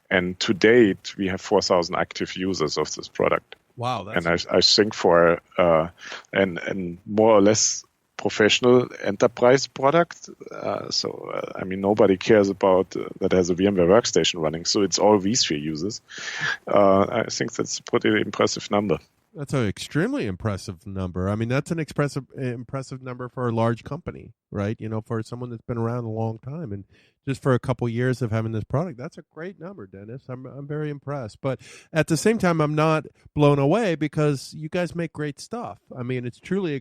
and to date we have 4,000 active users of this product. Wow! And I think for and more or less professional enterprise product, nobody cares about that has a VMware workstation running, so it's all vSphere users. I think that's a pretty impressive number. That's an extremely impressive number. I mean, that's an impressive number for a large company, right? For someone that's been around a long time, and just for a couple years of having this product, that's a great number, Dennis. I'm very impressed. But at the same time, I'm not blown away because you guys make great stuff. I mean, it's truly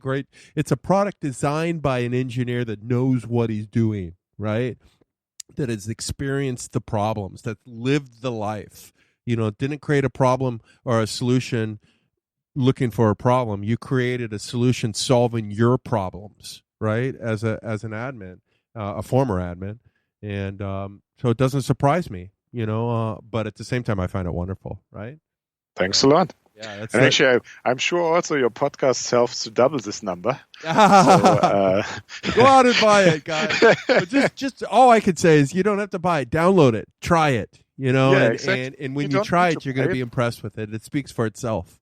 it's a product designed by an engineer that knows what he's doing, right? That has experienced the problems, that lived the life. Didn't create a problem or a solution looking for a problem. You created a solution solving your problems, right? As an admin, a former admin. And so it doesn't surprise me, but at the same time, I find it wonderful, right? Thanks a lot. Yeah, that's and actually, I'm sure also your podcast helps to double this number. Go out and buy it, guys. But just all I could say is you don't have to buy it. Download it. Try it. Yeah, exactly. And when you try it, you're going to be impressed with it. It speaks for itself.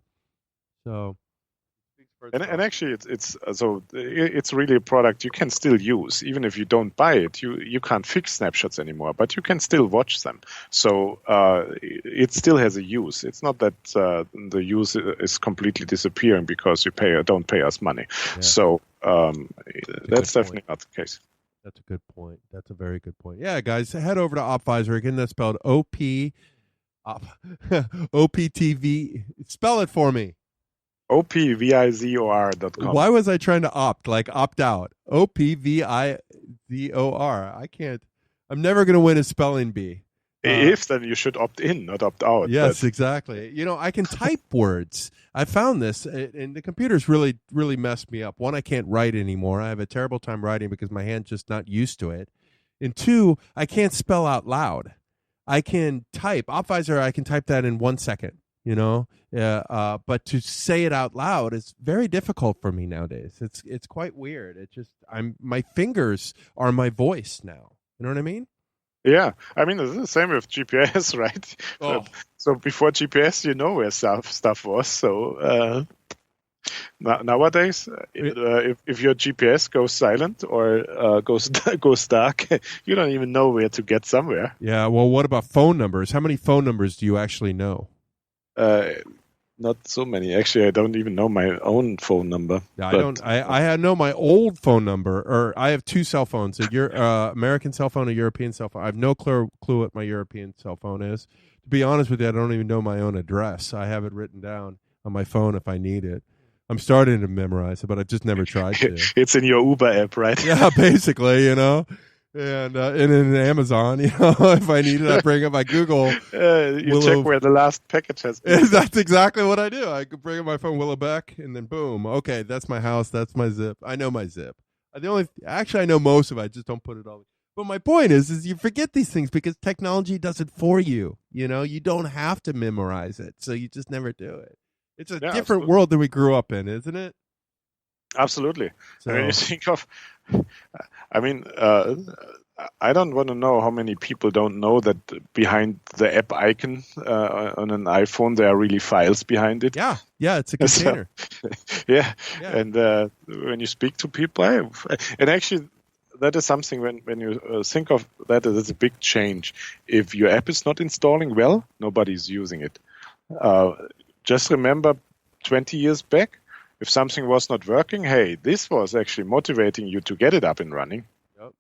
So. And actually, it's really a product you can still use even if you don't buy it. You can't fix snapshots anymore, but you can still watch them. So it still has a use. It's not that the use is completely disappearing because you don't pay us money. Yeah. So that's definitely not the case. That's a good point. That's a very good point. Yeah, guys, head over to Opvizor. Again, that's spelled OPTV. Spell it for me. opvizor.com. Why was I trying to opt out? OPVIZOR. I can't. I'm never going to win a spelling bee. If then you should opt in, not opt out. Yes, exactly. I can type words. I found this, and the computer's really, really messed me up. One, I can't write anymore. I have a terrible time writing because my hand's just not used to it. And two, I can't spell out loud. I can type. Opvizor, I can type that in 1 second. But to say it out loud is very difficult for me nowadays. It's quite weird. My fingers are my voice now. You know what I mean? Yeah, I mean it's the same with GPS, right? Oh. So before GPS, where stuff was. So nowadays, if your GPS goes silent or goes dark, you don't even know where to get somewhere. Yeah. Well, what about phone numbers? How many phone numbers do you actually know? Not so many. Actually, I don't even know my own phone number. Yeah, I don't. I know my old phone number, or I have two cell phones: a American cell phone, a European cell phone. I have no clue what my European cell phone is. To be honest with you, I don't even know my own address. I have it written down on my phone if I need it. I'm starting to memorize it, but I just never tried to. It's in your Uber app, right? Yeah, basically, And in Amazon, if I need it, I bring up my Google. You check where the last package has been. That's exactly what I do. I could bring up my phone, Willow Beck, and then boom. Okay, that's my house. That's my zip. I know my zip. I know most of it. I just don't put it all. But my point is you forget these things because technology does it for you. You don't have to memorize it, so you just never do it. It's a different world than we grew up in, isn't it? Absolutely. So, you think of, I don't want to know how many people don't know that behind the app icon on an iPhone, there are really files behind it. Yeah, it's a container. Yeah. And when you speak to people, and actually that is something when you think of that as a big change. If your app is not installing well, nobody's using it. Just remember 20 years back, if something was not working, hey, this was actually motivating you to get it up and running. Yep.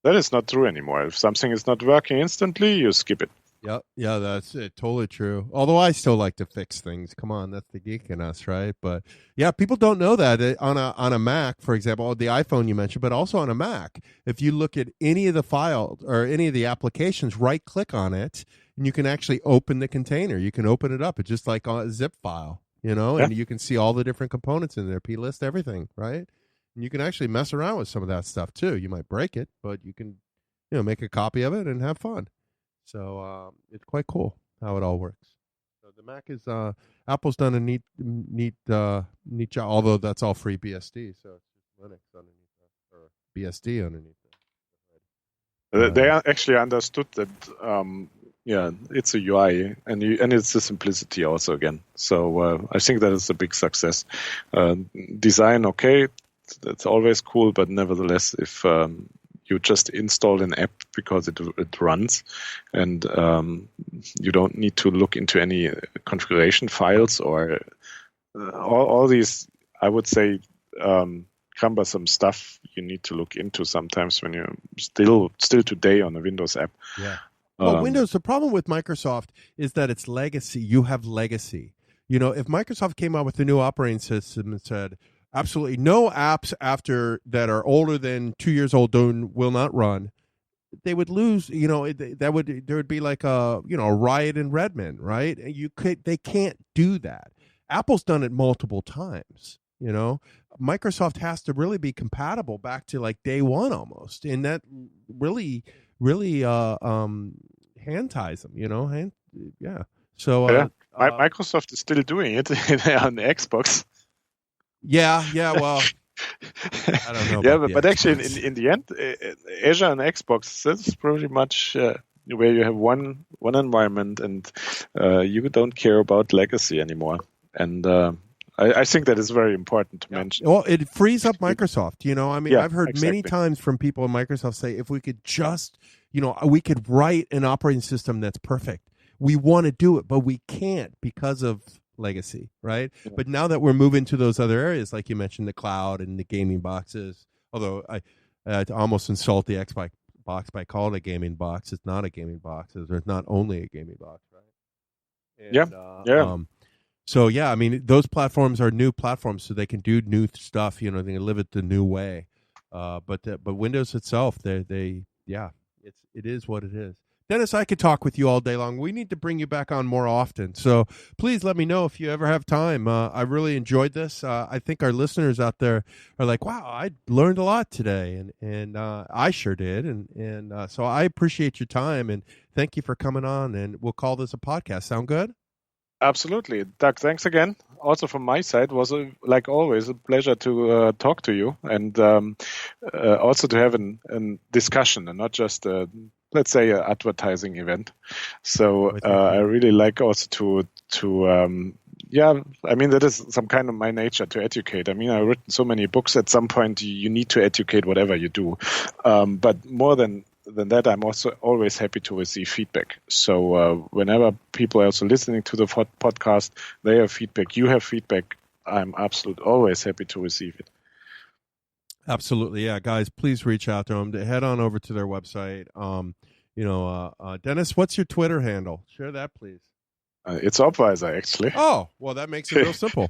That is not true anymore. If something is not working instantly, you skip it. Yep. Yeah, that's it. Totally true. Although I still like to fix things. Come on, that's the geek in us, right? But yeah, people don't know that on a Mac, for example, the iPhone you mentioned, but also on a Mac. If you look at any of the files or any of the applications, right click on it, and you can actually open the container. You can open it up. It's just like a zip file, and you can see all the different components in there, plist, everything, right? And you can actually mess around with some of that stuff too. You might break it, but you can, make a copy of it and have fun. So it's quite cool how it all works. So the Mac is Apple's done a neat job, although that's all free BSD, so it's just Linux underneath that, or BSD underneath that. They actually understood that. It's a UI, and it's the simplicity also again. So I think that is a big success. Design, okay, that's always cool, but nevertheless, if you just install an app because it runs, and you don't need to look into any configuration files or all these, I would say, cumbersome stuff you need to look into sometimes when you're still today on a Windows app. Yeah. Well, Windows, the problem with Microsoft is that it's legacy. You have legacy. If Microsoft came out with a new operating system and said, absolutely no apps after that are older than 2 years old will not run, they would lose. There would be like a riot in Redmond, right? They can't do that. Apple's done it multiple times. Microsoft has to really be compatible back to like day one almost, and that really hand ties them. So Microsoft is still doing it on the Xbox. Yeah. Well, I don't know. Yeah, but actually, in the end, Azure and Xbox, that's pretty much where you have one environment, and you don't care about legacy anymore. And I think that is very important to mention. Well, it frees up Microsoft. I mean, I've heard exactly. many times from people in Microsoft say, if we could just, we could write an operating system that's perfect. We want to do it, but we can't because of legacy, right? Yeah. But now that we're moving to those other areas, like you mentioned, the cloud and the gaming boxes, although I almost insult the Xbox box by calling it a gaming box. It's not a gaming box. There's not only a gaming box, right? And, so, yeah, I mean, those platforms are new platforms, so they can do new stuff. They can live it the new way. But Windows itself, it is what it is. Dennis, I could talk with you all day long. We need to bring you back on more often. So please let me know if you ever have time. I really enjoyed this. I think our listeners out there are like, wow, I learned a lot today. And I sure did. And so I appreciate your time. And thank you for coming on. And we'll call this a podcast. Sound good? Absolutely. Doug, thanks again. Also from my side, was like always a pleasure to talk to you, and also to have a discussion and not just let's say an advertising event. So I really like also to I mean, that is some kind of my nature, to educate. I mean, I've written so many books. At some point you need to educate whatever you do, but more than that, I'm also always happy to receive feedback. So whenever people are also listening to the podcast, they have feedback, you have feedback, I'm always happy to receive it. Absolutely. Yeah, guys, please reach out to them. Head on over to their website. Dennis, what's your Twitter handle? Share that, please. It's Opvizor, actually. Oh, well, that makes it real simple.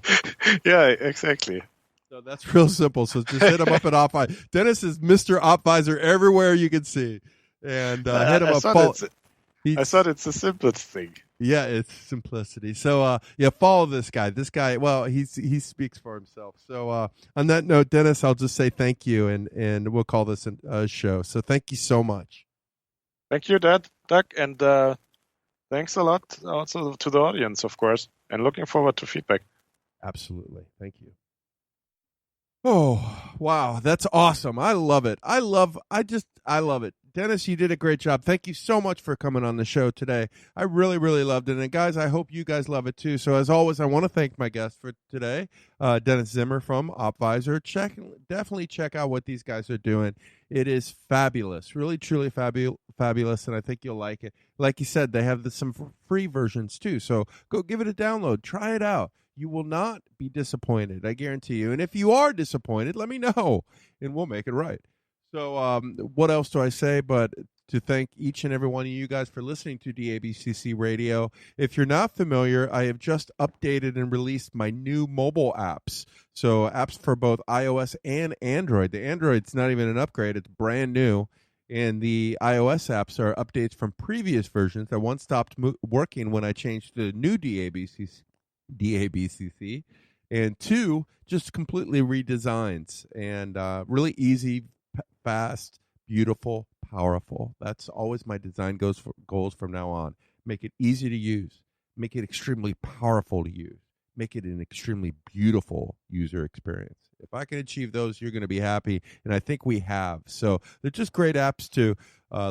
Yeah, exactly. So that's real simple. So just hit him up at Opvizor. Dennis is Mr. Opvizor everywhere you can see. And hit him up. I thought it's the simplest thing. Yeah, it's simplicity. So follow this guy. This guy, well, he speaks for himself. So on that note, Dennis, I'll just say thank you, and we'll call this a show. So thank you so much. Thank you, Doug, and thanks a lot also to the audience, of course, and looking forward to feedback. Absolutely. Thank you. Oh, wow. That's awesome. I love it. I love it. Dennis, you did a great job. Thank you so much for coming on the show today. I really, really loved it. And guys, I hope you guys love it too. So as always, I want to thank my guest for today, Dennis Zimmer from Opvizor. Definitely check out what these guys are doing. It is fabulous, really, truly fabulous. And I think you'll like it. Like you said, they have some free versions too. So go give it a download. Try it out. You will not be disappointed, I guarantee you. And if you are disappointed, let me know, and we'll make it right. So what else do I say but to thank each and every one of you guys for listening to DABCC Radio. If you're not familiar, I have just updated and released my new mobile apps. So apps for both iOS and Android. The Android's not even an upgrade. It's brand new. And the iOS apps are updates from previous versions that one stopped working when I changed to the new DABCC, and two, just completely redesigns, and really easy, fast, beautiful, powerful. That's always my design goals from now on. Make it easy to use, make it extremely powerful to use, make it an extremely beautiful user experience. If I can achieve those, you're going to be happy, and I think we have. So they're just great apps to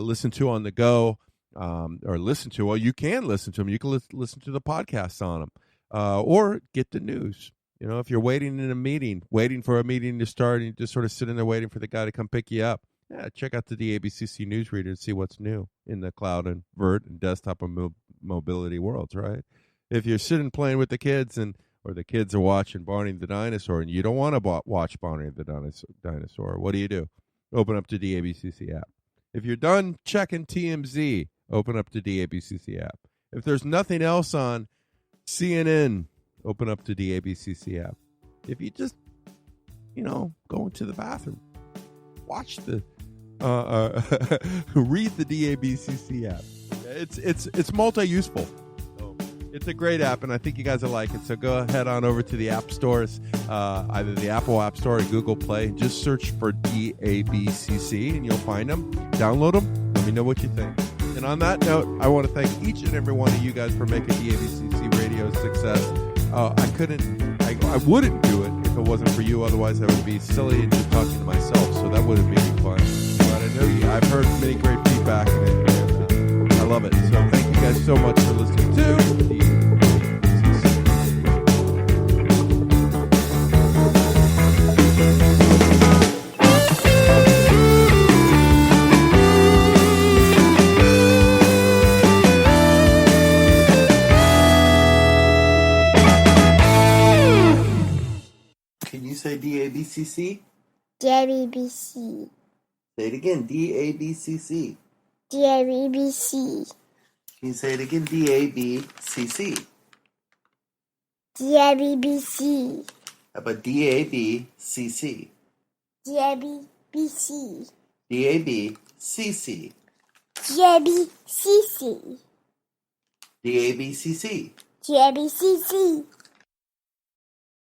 listen to on the go, or listen to. Well, you can listen to them. You can listen to the podcasts on them. Or get the news. If you're waiting in a meeting, waiting for a meeting to start, and you just sort of sitting there waiting for the guy to come pick you up, check out the DABCC newsreader and see what's new in the cloud and Vert and desktop and mobility worlds, right? If you're sitting playing with the kids, or the kids are watching Barney the Dinosaur, and you don't want to watch Barney the Dinosaur, what do? Open up the DABCC app. If you're done checking TMZ, open up the DABCC app. If there's nothing else on CNN, open up the DABCC app. If you just, go into the bathroom, watch read the DABCC app. It's multi-useful. So it's a great app, and I think you guys will like it. So go ahead on over to the app stores, either the Apple App Store or Google Play. Just search for DABCC, and you'll find them. Download them. Let me know what you think. And And on that note, I want to thank each and every one of you guys for making DABCC Radio a success. I wouldn't do it if it wasn't for you. Otherwise, I would be silly and just talking to myself. So that wouldn't be any fun. But I know I've heard many great feedback, and I love it. So thank you guys so much for listening to DABCC. Can you say DABCC? DABC. Say it again, DABCC. DABC. Can you say it again, DABCC? DABC. How about DABCC? DABC. DABCC. DABCC. DABCC. DABCC.